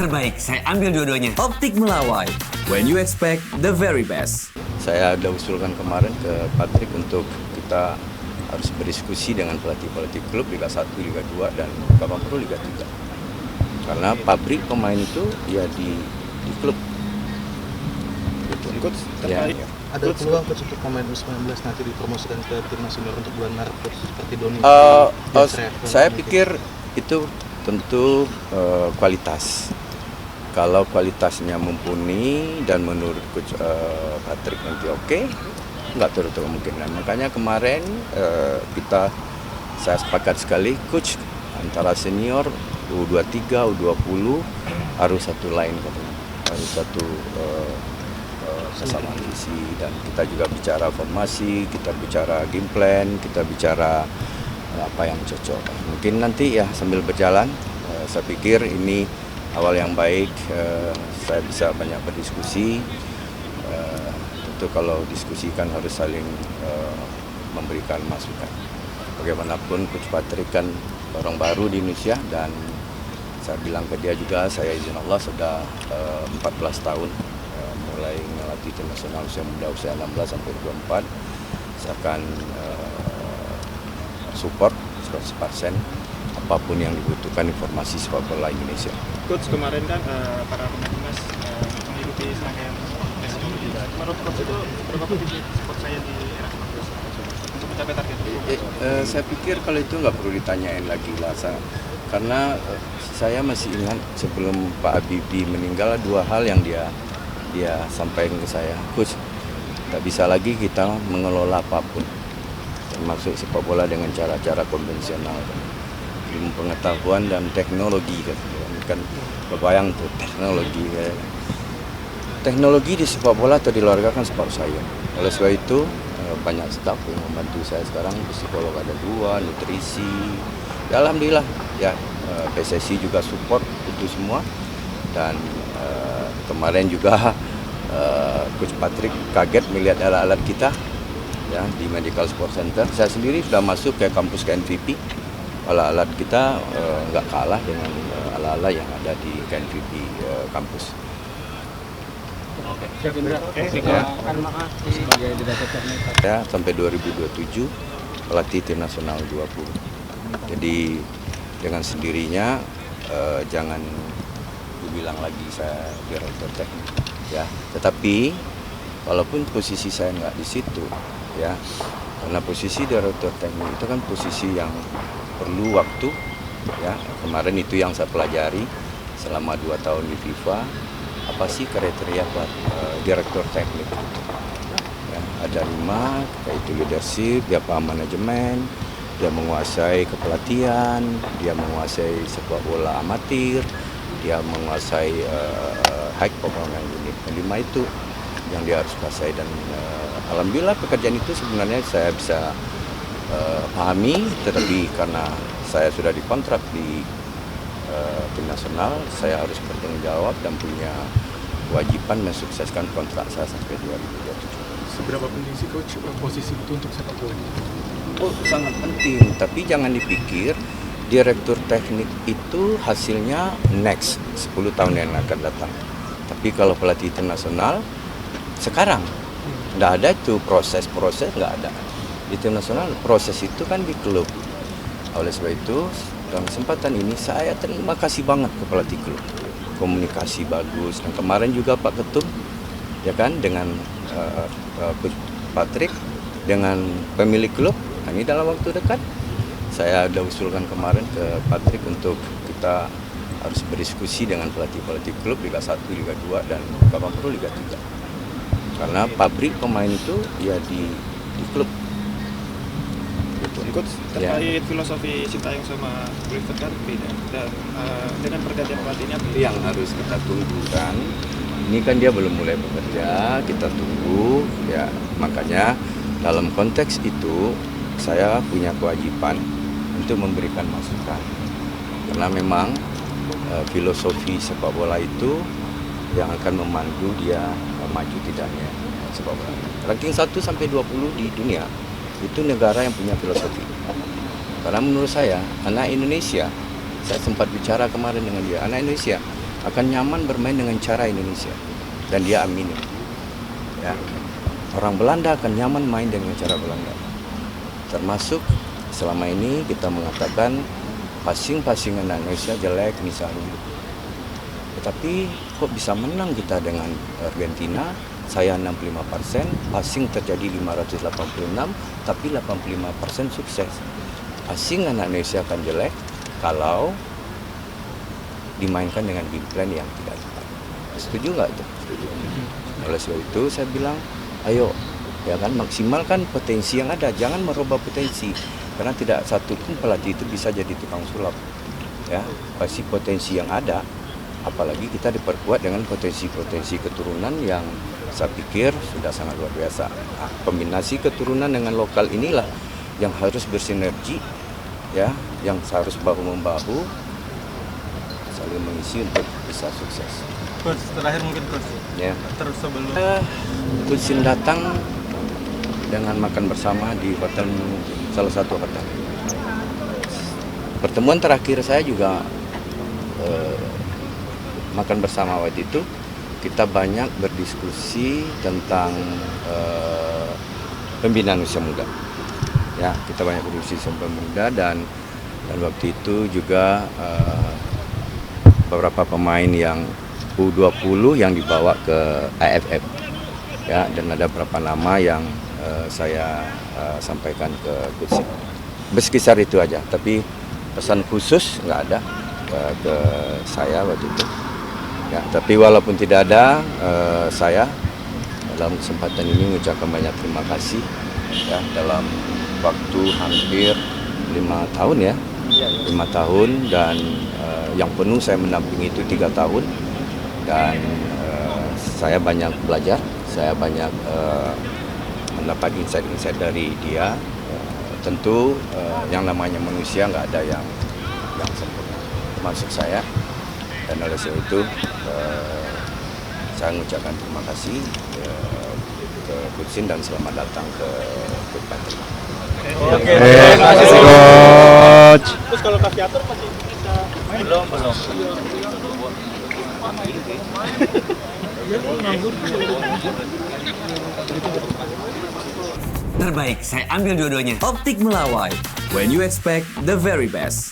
terbaik. Saya ambil dua-duanya. Optik Melawai, when you expect the very best. Saya udah usulkan kemarin ke Patrick untuk kita harus berdiskusi dengan pelatih-pelatih klub Liga 1, Liga 2, dan Kapan Pro Liga 3. Karena pabrik pemain itu ya di klub. Coach, Ya. ada peluang coach untuk pemain U19 nanti dipromosikan ke timnas senior untuk bulan Maret coach, seperti Doni. Saya pikir itu tentu kualitas. Kalau kualitasnya mumpuni dan menurut Coach Patrick nanti oke, nggak tertutup kemungkinan. Makanya kemarin saya sepakat sekali Coach antara senior U23, U20 harus satu line katanya, harus satu kesamaan visi, dan kita juga bicara formasi, kita bicara game plan, kita bicara apa yang cocok. Mungkin nanti ya sambil berjalan, saya pikir ini awal yang baik, saya bisa banyak berdiskusi. Tentu kalau diskusi kan harus saling memberikan masukan. Bagaimanapun Coach Patrick kan orang baru di Indonesia, dan saya bilang ke dia juga, saya izin Allah sudah 14 tahun mulai melatih tim nasional usia muda, usia 16 sampai 24. Saya akan support 100% apapun yang dibutuhkan informasi sepak bola Indonesia. Coach, kemarin kan para pemain timnas mengikuti serangkaian tes juga. Menurut coach itu berapa titik support saya di era 19 untuk mencapai target itu? Saya pikir kalau itu nggak perlu ditanyain lagi lah, karena saya masih ingat sebelum Pak Habibie meninggal, dua hal yang dia sampaikan ke saya. Coach, tak bisa lagi kita mengelola apapun, termasuk sepak bola dengan cara-cara konvensional. Ilmu pengetahuan dan teknologi kan kebayang tuh teknologi. Teknologi di sepak bola atau di olahraga kan separuh saya. Oleh sebab itu banyak staf yang membantu saya sekarang, psikolog ada 2, nutrisi. Ya, alhamdulillah ya, PSSI juga support itu semua, dan kemarin juga Coach Patrick kaget melihat alat-alat kita ya di Medical Sport Center. Saya sendiri sudah masuk ke kampus KNVP. Alat-alat kita nggak kalah dengan alat-alat yang ada di KNVP kampus. Ya, sampai 2027 pelatih tim nasional 20. Jadi dengan sendirinya jangan dibilang lagi saya direktur teknik ya. Tetapi walaupun posisi saya nggak di situ ya, karena posisi direktur teknik itu kan posisi yang perlu waktu ya. Kemarin itu yang saya pelajari selama 2 tahun di FIFA, apa sih kriteria direktur teknik itu ya, ada 5, yaitu leadership, dia paham manajemen, dia menguasai kepelatihan, dia menguasai sepak bola amatir, dia menguasai high performance unit. 5 itu yang dia harus kuasai, dan alhamdulillah pekerjaan itu sebenarnya saya bisa pahami, tetapi karena saya sudah dikontrak di tim nasional, saya harus bertanggung jawab dan punya kewajiban mensukseskan kontrak saya sampai 2027. Seberapa penting sih coach posisi itu untuk sepak bola? Oh, sangat penting, tapi jangan dipikir direktur teknik itu hasilnya next 10 tahun yang akan datang. Tapi kalau pelatih tim nasional sekarang nggak ada itu proses nggak ada. Di tim nasional proses itu kan di klub. Oleh sebab itu dalam kesempatan ini saya terima kasih banget ke pelatih klub, komunikasi bagus, dan kemarin juga Pak Ketum ya kan dengan Coach Patrick dengan pemilik klub. Nah, ini dalam waktu dekat saya udah usulkan kemarin ke Patrick untuk kita harus berdiskusi dengan pelatih-pelatih klub Liga 1, Liga 2, dan Kapan Pro Liga 3. Karena pabrik pemain itu ya di klub. Coach, terkait filosofi Sintayong sama Clifford kan beda, dan dengan pergantian pelatihnya yang harus kita tunggu kan. Ini kan dia belum mulai bekerja, kita tunggu ya. Makanya dalam konteks itu saya punya kewajiban untuk memberikan masukan. Karena memang filosofi sepak bola itu yang akan memandu dia maju tidaknya sepak bola. Ranking 1 sampai 20 di dunia itu negara yang punya filosofi. Karena menurut saya, anak Indonesia, saya sempat bicara kemarin dengan dia, anak Indonesia akan nyaman bermain dengan cara Indonesia dan dia amini. Ya. Orang Belanda akan nyaman main dengan cara Belanda. Termasuk selama ini kita mengatakan passing Indonesia jelek misalnya. Tetapi kok bisa menang kita dengan Argentina? Saya 65%, passing terjadi 586, tapi 85% sukses. Passing anak Indonesia akan jelek kalau dimainkan dengan game plan yang tidak tepat. Setuju nggak itu? Setuju. Oleh sebab itu saya bilang, ayo, ya kan, maksimalkan potensi yang ada, jangan merubah potensi, karena tidak satu pun pelatih itu bisa jadi tukang sulap. Ya, pasti potensi yang ada, apalagi kita diperkuat dengan potensi-potensi keturunan yang saya pikir sudah sangat luar biasa. Nah, kombinasi keturunan dengan lokal inilah yang harus bersinergi, ya, yang harus bahu-membahu saling mengisi untuk bisa sukses. Coach, terakhir mungkin Coach. Ya. Terus sebelum Coach datang dengan makan bersama di hotel, salah satu hotel. Pertemuan terakhir saya juga makan bersama waktu itu. Kita banyak berdiskusi tentang pembinaan usia muda. Ya, kita banyak berdiskusi tentang muda dan waktu itu juga beberapa pemain yang U20 yang dibawa ke AFF. Ya, dan ada beberapa nama yang saya sampaikan ke Coach. Berkisar itu aja, tapi pesan khusus nggak ada ke saya waktu itu. Ya, tapi walaupun tidak ada, saya dalam kesempatan ini mengucapkan banyak terima kasih ya, dalam waktu hampir 5 tahun ya, 5 tahun dan yang penuh saya mendampingi itu 3 tahun dan saya banyak belajar, saya banyak mendapat insight-insight dari dia. Tentu yang namanya manusia nggak ada yang sempurna, termasuk saya. Dan oleh sebab itu saya mengucapkan terima kasih ke Coach dan selamat datang ke Banten. Oke. Terima kasih Coach. Terus kalau kasih atur masih bisa main? Belum. Terbaik, saya ambil dua-duanya. Optik Melawai. When you expect the very best.